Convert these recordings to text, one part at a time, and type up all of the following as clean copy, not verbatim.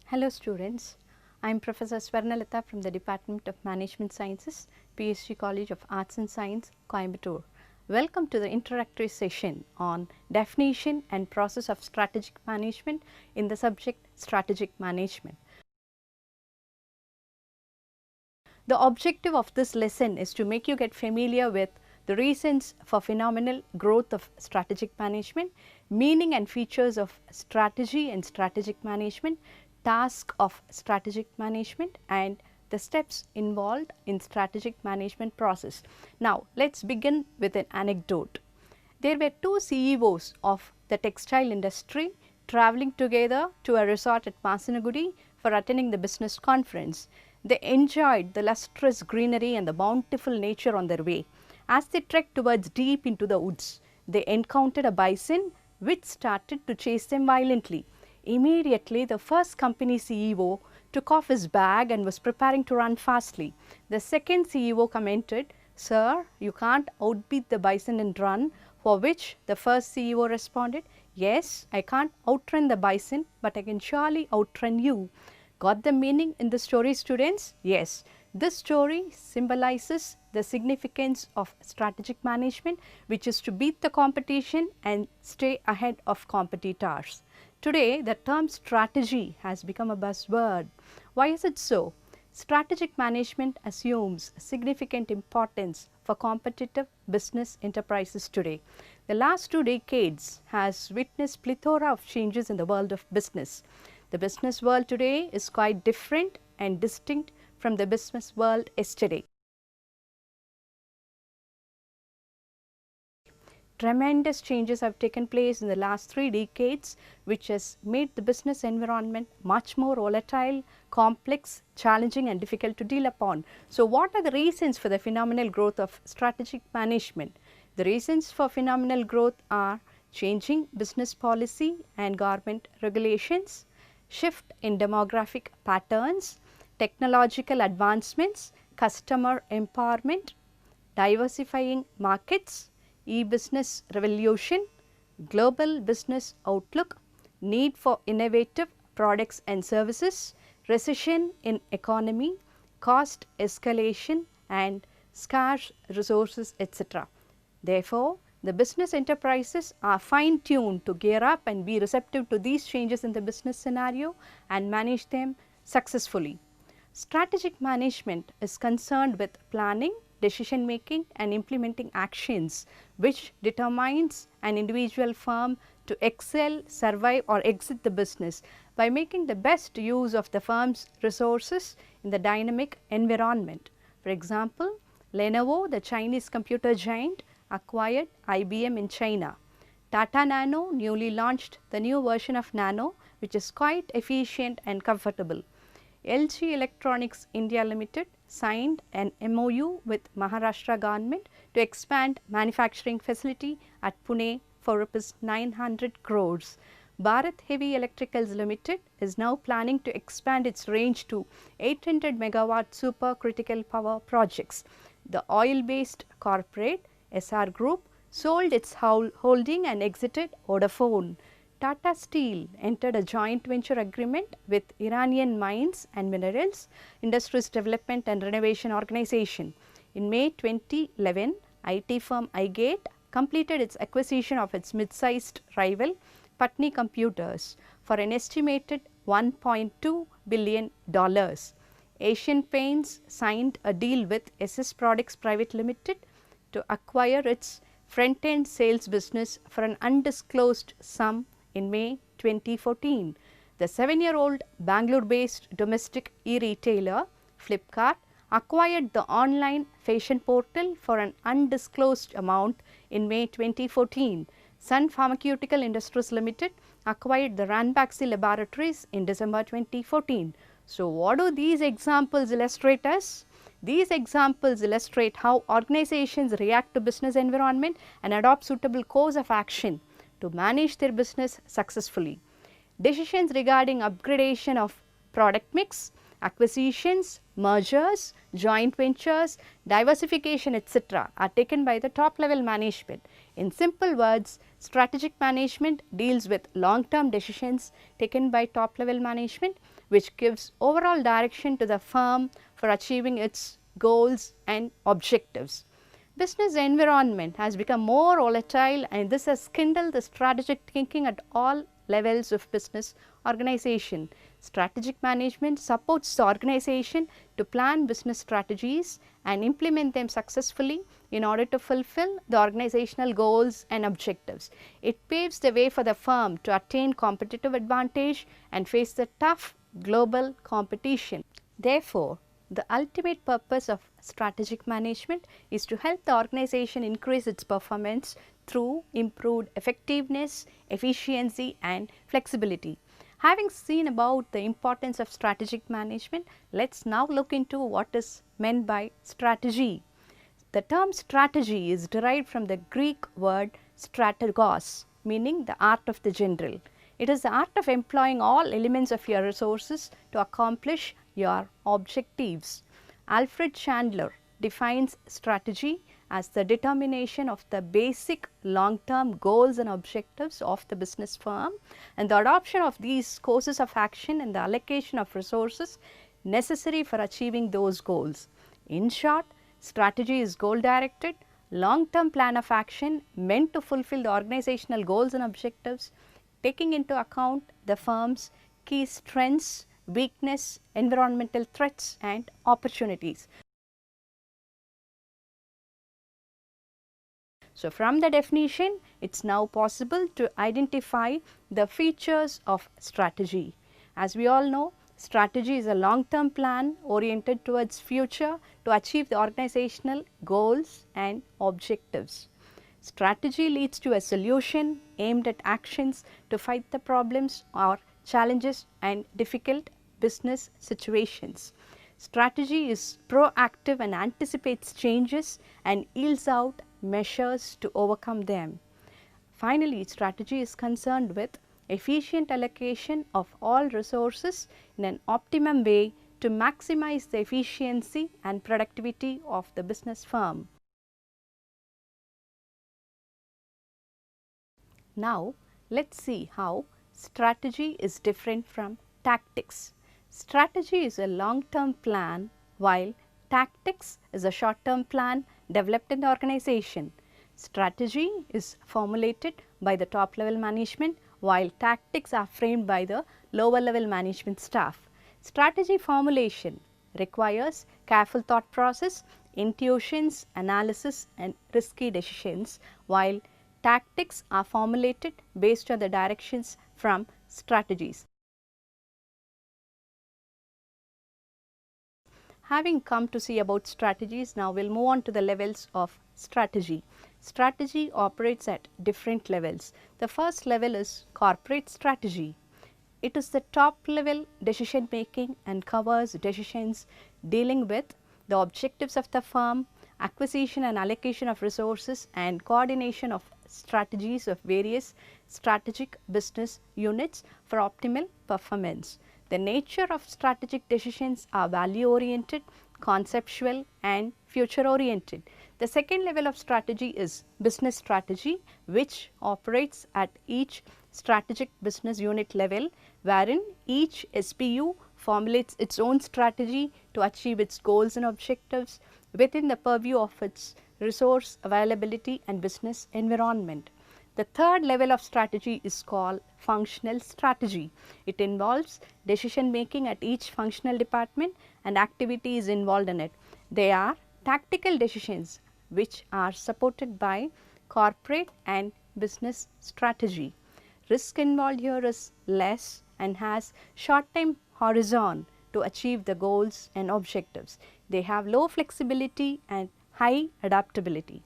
Hello students, I am Professor Swarnalata from the Department of Management Sciences, PSG College of Arts and Science, Coimbatore. Welcome to the introductory session on definition and process of strategic management in the subject strategic management. The objective of this lesson is to make you get familiar with the reasons for phenomenal growth of strategic management, meaning and features of strategy and strategic management, task of strategic management, and the steps involved in strategic management process. Now, let us begin with an anecdote. There were two CEOs of the textile industry traveling together to a resort at Masanagudi for attending the business conference. They enjoyed the lustrous greenery and the bountiful nature on their way. As they trekked towards deep into the woods, they encountered a bison which started to chase them violently. Immediately, the first company CEO took off his bag and was preparing to run fastly. The second CEO commented, "Sir, you can't outbeat the bison and run," for which the first CEO responded, "Yes, I can't outrun the bison, but I can surely outrun you." Got the meaning in the story, students? Yes. This story symbolizes the significance of strategic management, which is to beat the competition and stay ahead of competitors. Today, the term strategy has become a buzzword. Why is it so? Strategic management assumes significant importance for competitive business enterprises today. The last 2 decades has witnessed plethora of changes in the world of business. The business world today is quite different and distinct from the business world yesterday. Tremendous changes have taken place in the last 3 decades, which has made the business environment much more volatile, complex, challenging and difficult to deal upon. So, what are the reasons for the phenomenal growth of strategic management? The reasons for phenomenal growth are changing business policy and government regulations, shift in demographic patterns, technological advancements, customer empowerment, diversifying markets, e-business revolution, global business outlook, need for innovative products and services, recession in economy, cost escalation and scarce resources, etc. Therefore, the business enterprises are fine tuned to gear up and be receptive to these changes in the business scenario and manage them successfully. Strategic management is concerned with planning, decision making and implementing actions which determines an individual firm to excel, survive or exit the business by making the best use of the firm's resources in the dynamic environment. For example, Lenovo, the Chinese computer giant, acquired IBM in China. Tata Nano newly launched the new version of Nano, which is quite efficient and comfortable. LG Electronics India Limited signed an MOU with Maharashtra government to expand manufacturing facility at Pune for ₹900 crores. Bharat Heavy Electricals Limited is now planning to expand its range to 800 megawatt supercritical power projects. The oil-based corporate SR Group sold its holding and exited Vodafone. Tata Steel entered a joint venture agreement with Iranian Mines and Minerals Industries Development and Renovation Organization. In May 2011, IT firm iGate completed its acquisition of its mid-sized rival Patni Computers for an estimated $1.2 billion. Asian Paints signed a deal with SS Products Private Limited to acquire its front-end sales business for an undisclosed sum in May 2014. The 7-year-old Bangalore-based domestic e-retailer Flipkart acquired the online fashion portal for an undisclosed amount in May 2014. Sun Pharmaceutical Industries Limited acquired the Ranbaxy Laboratories in December 2014. So, what do these examples illustrate us? These examples illustrate how organizations react to business environment and adopt suitable course of action to manage their business successfully. Decisions regarding upgradation of product mix, Acquisitions, mergers, joint ventures, diversification, etc. are taken by the top level management. In simple words, strategic management deals with long term decisions taken by top level management, which gives overall direction to the firm for achieving its goals and objectives. Business environment has become more volatile, and this has kindled the strategic thinking at all levels of business organization. Strategic management supports the organization to plan business strategies and implement them successfully in order to fulfill the organizational goals and objectives. It paves the way for the firm to attain competitive advantage and face the tough global competition. Therefore, the ultimate purpose of strategic management is to help the organization increase its performance through improved effectiveness, efficiency and flexibility. Having seen about the importance of strategic management, let us now look into what is meant by strategy. The term strategy is derived from the Greek word strategos, meaning the art of the general. It is the art of employing all elements of your resources to accomplish your objectives. Alfred Chandler defines strategy as the determination of the basic long-term goals and objectives of the business firm and the adoption of these courses of action and the allocation of resources necessary for achieving those goals. In short, strategy is goal directed, long-term plan of action meant to fulfill the organizational goals and objectives, taking into account the firm's key strengths, weakness, environmental threats and opportunities. So, from the definition, it is now possible to identify the features of strategy. As we all know, strategy is a long-term plan oriented towards future to achieve the organizational goals and objectives. Strategy leads to a solution aimed at actions to fight the problems or challenges and difficult business situations. Strategy is proactive and anticipates changes and yields out measures to overcome them. Finally, strategy is concerned with efficient allocation of all resources in an optimum way to maximize the efficiency and productivity of the business firm. Now, let us see how strategy is different from tactics. Strategy is a long-term plan, while tactics is a short-term plan developed in the organization. Strategy is formulated by the top level management, while tactics are framed by the lower level management staff. Strategy formulation requires careful thought process, intuitions, analysis and risky decisions, while tactics are formulated based on the directions from strategies. Having come to see about strategies, now we will move on to the levels of strategy. Strategy operates at different levels. The first level is corporate strategy. It is the top level decision making and covers decisions dealing with the objectives of the firm, acquisition and allocation of resources and coordination of strategies of various strategic business units for optimal performance. The nature of strategic decisions are value oriented, conceptual and future oriented. The second level of strategy is business strategy, which operates at each strategic business unit level, wherein each SBU formulates its own strategy to achieve its goals and objectives within the purview of its resource availability and business environment. The third level of strategy is called functional strategy. It involves decision making at each functional department and activities involved in it. They are tactical decisions which are supported by corporate and business strategy. Risk involved here is less and has short time horizon to achieve the goals and objectives. They have low flexibility and high adaptability.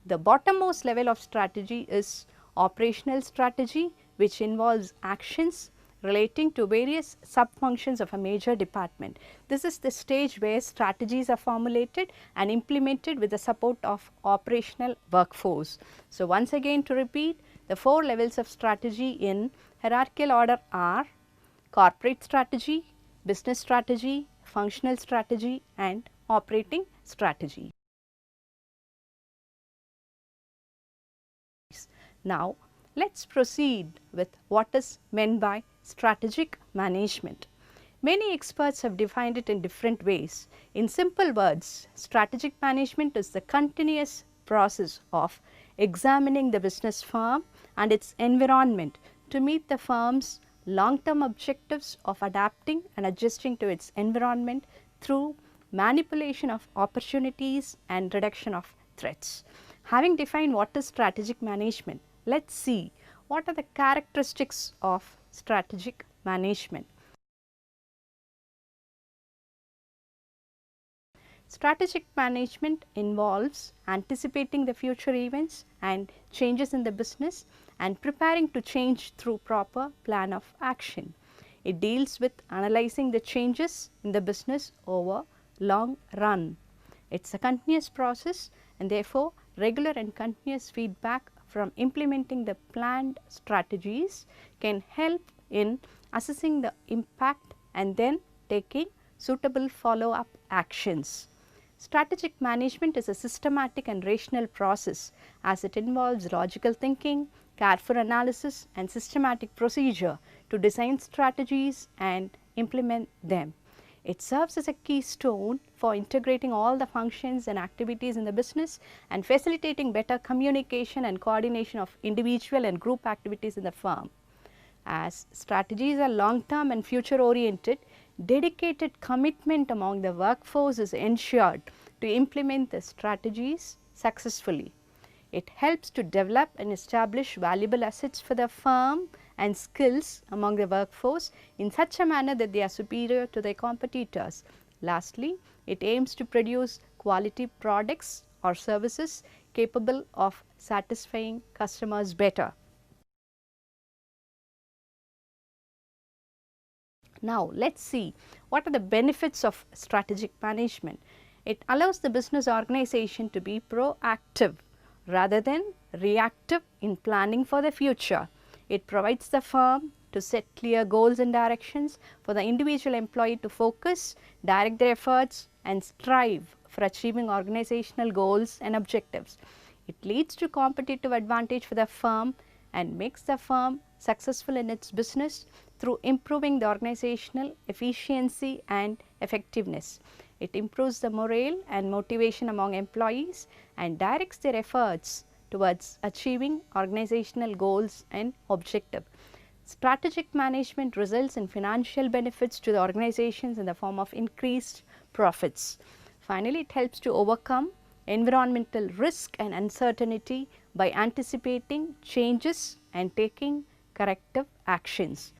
The bottommost level of strategy is operational strategy, which involves actions relating to various sub-functions of a major department. This is the stage where strategies are formulated and implemented with the support of operational workforce. So, once again to repeat, the four levels of strategy in hierarchical order are corporate strategy, business strategy, functional strategy and operating strategy. Now, let us proceed with what is meant by strategic management. Many experts have defined it in different ways. In simple words, strategic management is the continuous process of examining the business firm and its environment to meet the firm's long-term objectives of adapting and adjusting to its environment through manipulation of opportunities and reduction of threats. Having defined what is strategic management, let us see what are the characteristics of strategic management. Strategic management involves anticipating the future events and changes in the business and preparing to change through proper plan of action. It deals with analyzing the changes in the business over long run. It is a continuous process and therefore, regular and continuous feedback from implementing the planned strategies can help in assessing the impact and then taking suitable follow-up actions. Strategic management is a systematic and rational process as it involves logical thinking, careful analysis and systematic procedure to design strategies and implement them. It serves as a keystone for integrating all the functions and activities in the business and facilitating better communication and coordination of individual and group activities in the firm. As strategies are long term and future oriented, dedicated commitment among the workforce is ensured to implement the strategies successfully. It helps to develop and establish valuable assets for the firm and skills among the workforce in such a manner that they are superior to their competitors. Lastly, it aims to produce quality products or services capable of satisfying customers better. Now, let us see what are the benefits of strategic management. It allows the business organization to be proactive rather than reactive in planning for the future. It provides the firm to set clear goals and directions for the individual employee to focus, direct their efforts and strive for achieving organizational goals and objectives. It leads to competitive advantage for the firm and makes the firm successful in its business through improving the organizational efficiency and effectiveness. It improves the morale and motivation among employees and directs their efforts towards achieving organizational goals and objectives. Strategic management results in financial benefits to the organizations in the form of increased profits. Finally, it helps to overcome environmental risk and uncertainty by anticipating changes and taking corrective actions.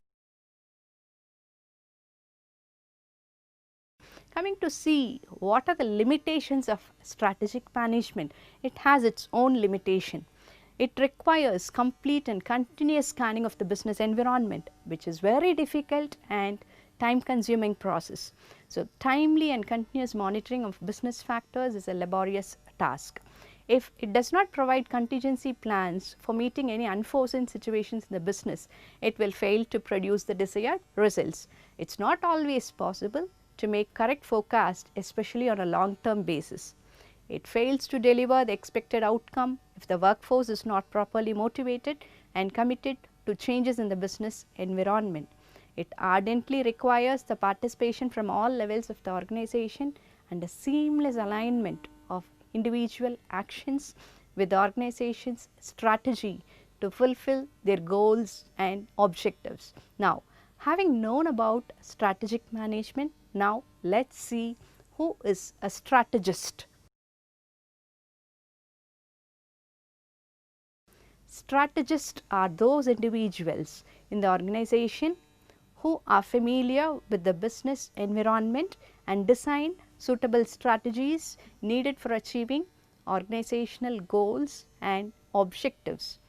Coming to see what are the limitations of strategic management, it has its own limitation. It requires complete and continuous scanning of the business environment, which is very difficult and time consuming process. So, timely and continuous monitoring of business factors is a laborious task. If it does not provide contingency plans for meeting any unforeseen situations in the business, it will fail to produce the desired results. It is not always possible to make correct forecast, especially on a long term basis. It fails to deliver the expected outcome if the workforce is not properly motivated and committed to changes in the business environment. It ardently requires the participation from all levels of the organization and a seamless alignment of individual actions with the organization's strategy to fulfill their goals and objectives. Now, having known about strategic management, now let us see who is a strategist. Strategists are those individuals in the organization who are familiar with the business environment and design suitable strategies needed for achieving organizational goals and objectives.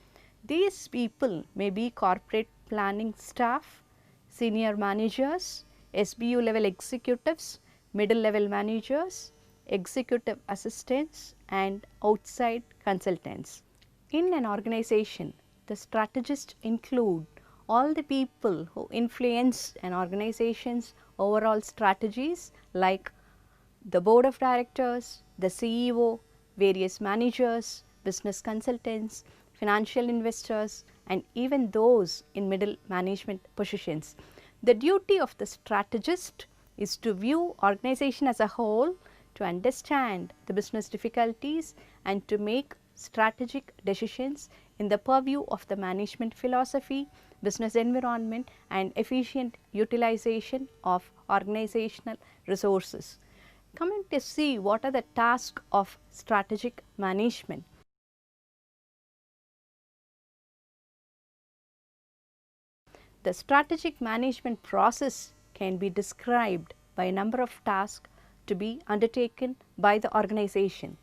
These people may be corporate planning staff, senior managers, SBU level executives, middle level managers, executive assistants and outside consultants. In an organization, the strategists include all the people who influence an organization's overall strategies like the board of directors, the CEO, various managers, business consultants, financial investors, and even those in middle management positions. The duty of the strategist is to view organization as a whole, to understand the business difficulties and to make strategic decisions in the purview of the management philosophy, business environment and efficient utilization of organizational resources. Coming to see what are the tasks of strategic management. The strategic management process can be described by a number of tasks to be undertaken by the organization.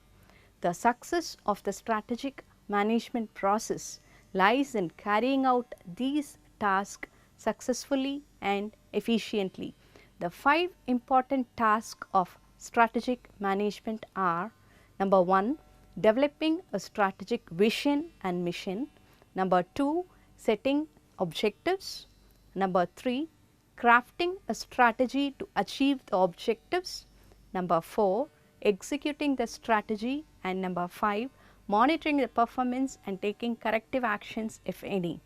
The success of the strategic management process lies in carrying out these tasks successfully and efficiently. The 5 important tasks of strategic management are: number 1, developing a strategic vision and mission; number 2, setting objectives; number 3, crafting a strategy to achieve the objectives; number 4, executing the strategy; and number 5, monitoring the performance and taking corrective actions if any.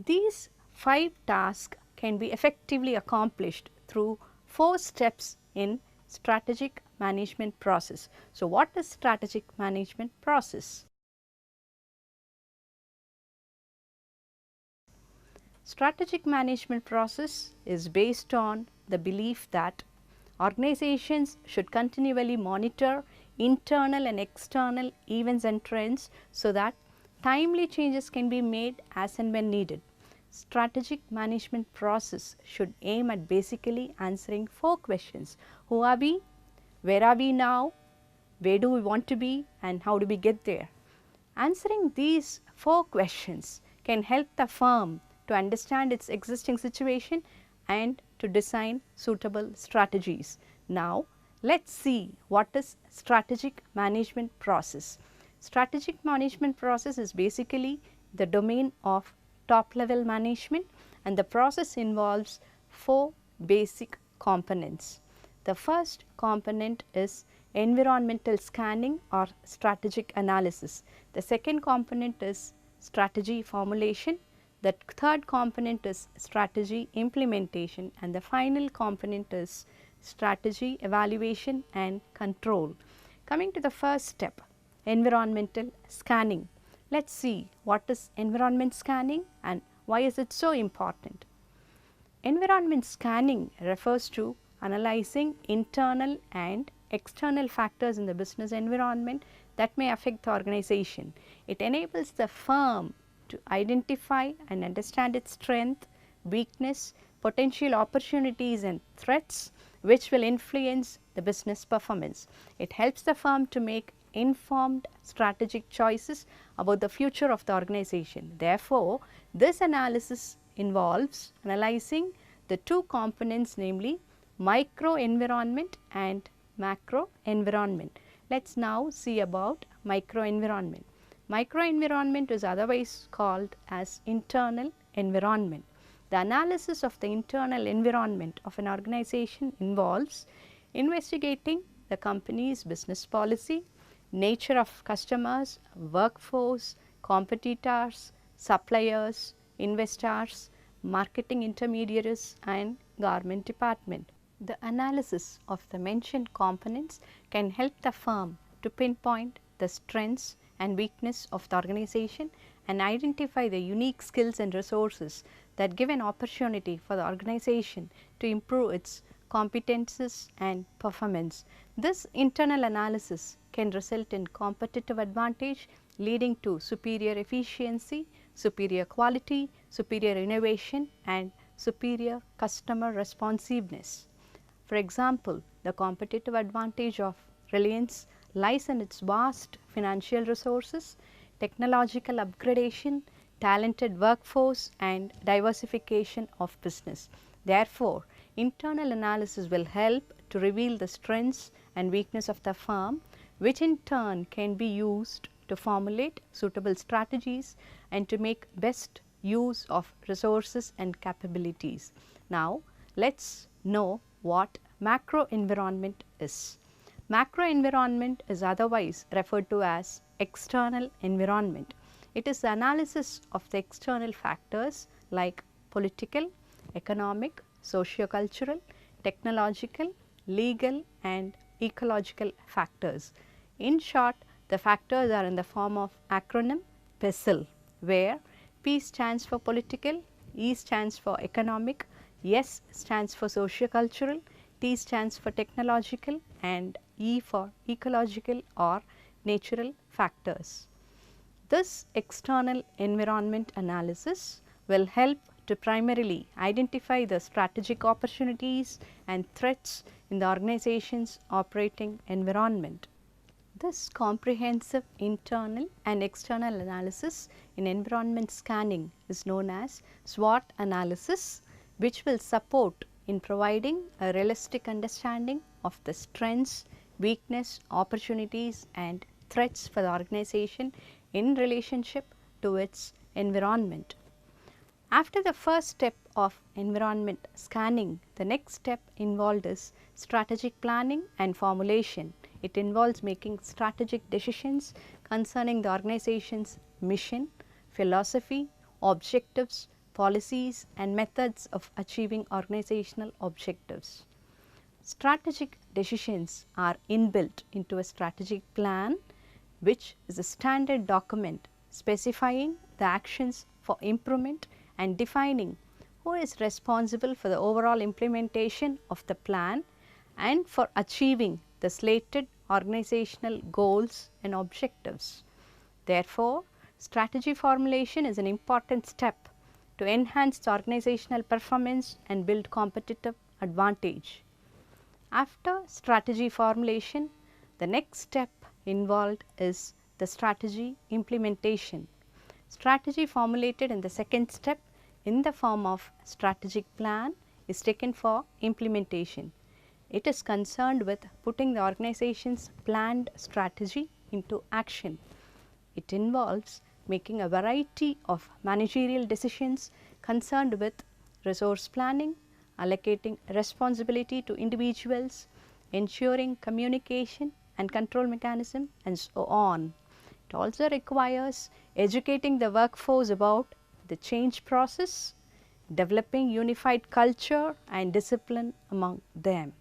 These 5 tasks can be effectively accomplished through 4 steps in strategic management process. So, what is strategic management process? Strategic management process is based on the belief that organizations should continually monitor internal and external events and trends so that timely changes can be made as and when needed. Strategic management process should aim at basically answering 4 questions: who are we, where are we now, where do we want to be, and how do we get there. Answering these 4 questions can help the firm to understand its existing situation and to design suitable strategies. Now, let us see what is strategic management process. Strategic management process is basically the domain of top level management, and the process involves 4 basic components. The first component is environmental scanning or strategic analysis. The second component is strategy formulation. The third component is strategy implementation, and the final component is strategy evaluation and control. Coming to the first step, environmental scanning. Let us see what is environment scanning and why is it so important. Environment scanning refers to analyzing internal and external factors in the business environment that may affect the organization. It enables the firm to identify and understand its strength, weakness, potential opportunities and threats which will influence the business performance. It helps the firm to make informed strategic choices about the future of the organization. Therefore, this analysis involves analyzing the 2 components, namely micro environment and macro environment. Let us now see about micro environment. Micro environment is otherwise called as internal environment. The analysis of the internal environment of an organization involves investigating the company's business policy, nature of customers, workforce, competitors, suppliers, investors, marketing intermediaries and government department. The analysis of the mentioned components can help the firm to pinpoint the strengths and weakness of the organization and identify the unique skills and resources that give an opportunity for the organization to improve its competences and performance. This internal analysis can result in competitive advantage, leading to superior efficiency, superior quality, superior innovation and superior customer responsiveness. For example, the competitive advantage of Reliance lies in its vast financial resources, technological upgradation, talented workforce and diversification of business. Therefore, internal analysis will help to reveal the strengths and weakness of the firm, which in turn can be used to formulate suitable strategies and to make best use of resources and capabilities. Now, let us know what macro environment is. Macro environment is otherwise referred to as external environment. It is the analysis of the external factors like political, economic, socio-cultural, technological, legal and ecological factors. In short, the factors are in the form of acronym PESTLE, where P stands for political, E stands for economic, S stands for socio-cultural, T stands for technological and E for ecological or natural factors. This external environment analysis will help to primarily identify the strategic opportunities and threats in the organization's operating environment. This comprehensive internal and external analysis in environment scanning is known as SWOT analysis, which will support in providing a realistic understanding of the strengths, weakness, opportunities and threats for the organization in relationship to its environment. After the first step of environment scanning, the next step involved is strategic planning and formulation. It involves making strategic decisions concerning the organization's mission, philosophy, objectives, policies and methods of achieving organizational objectives. Strategic decisions are inbuilt into a strategic plan, which is a standard document specifying the actions for improvement and defining who is responsible for the overall implementation of the plan and for achieving the slated organizational goals and objectives. Therefore, strategy formulation is an important step to enhance the organizational performance and build competitive advantage. After strategy formulation, the next step involved is the strategy implementation. Strategy formulated in the second step in the form of strategic plan is taken for implementation. It is concerned with putting the organization's planned strategy into action. It involves making a variety of managerial decisions concerned with resource planning, allocating responsibility to individuals, ensuring communication and control mechanism and so on. It also requires educating the workforce about the change process, developing unified culture and discipline among them.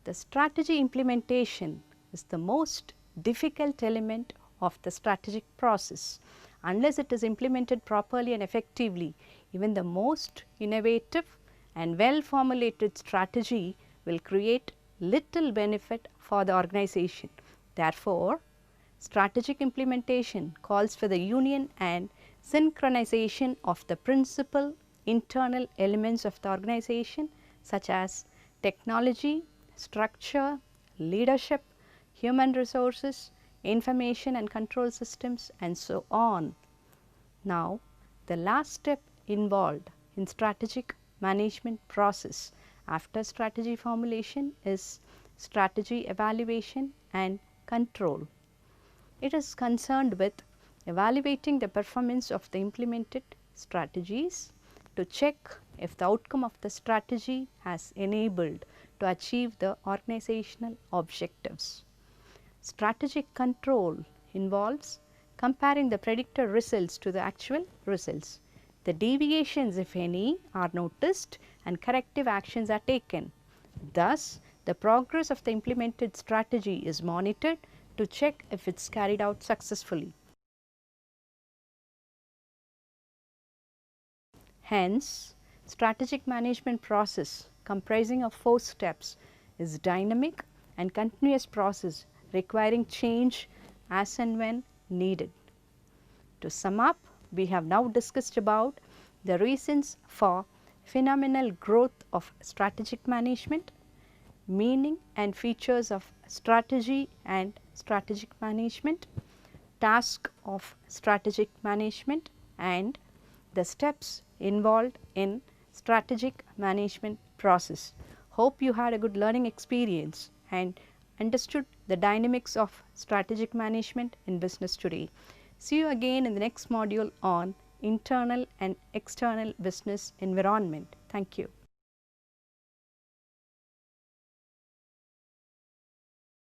The strategy implementation is the most difficult element of the strategic process. Unless it is implemented properly and effectively, even the most innovative and well formulated strategy will create little benefit for the organization. Therefore, strategic implementation calls for the union and synchronization of the principal internal elements of the organization such as technology, structure, leadership, human resources, information and control systems and so on. Now, the last step involved in strategic management process after strategy formulation is strategy evaluation and control. It is concerned with evaluating the performance of the implemented strategies to check if the outcome of the strategy has enabled to achieve the organizational objectives. Strategic control involves comparing the predicted results to the actual results. The deviations, if any, are noticed and corrective actions are taken. Thus, the progress of the implemented strategy is monitored to check if it is carried out successfully. Hence, strategic management process comprising of 4 steps is dynamic and continuous process requiring change as and when needed. To sum up, we have now discussed about the reasons for phenomenal growth of strategic management, meaning and features of strategy and strategic management, task of strategic management and the steps involved in strategic management process. Hope you had a good learning experience and understood the dynamics of strategic management in business today. See you again in the next module on internal and external business environment. Thank you.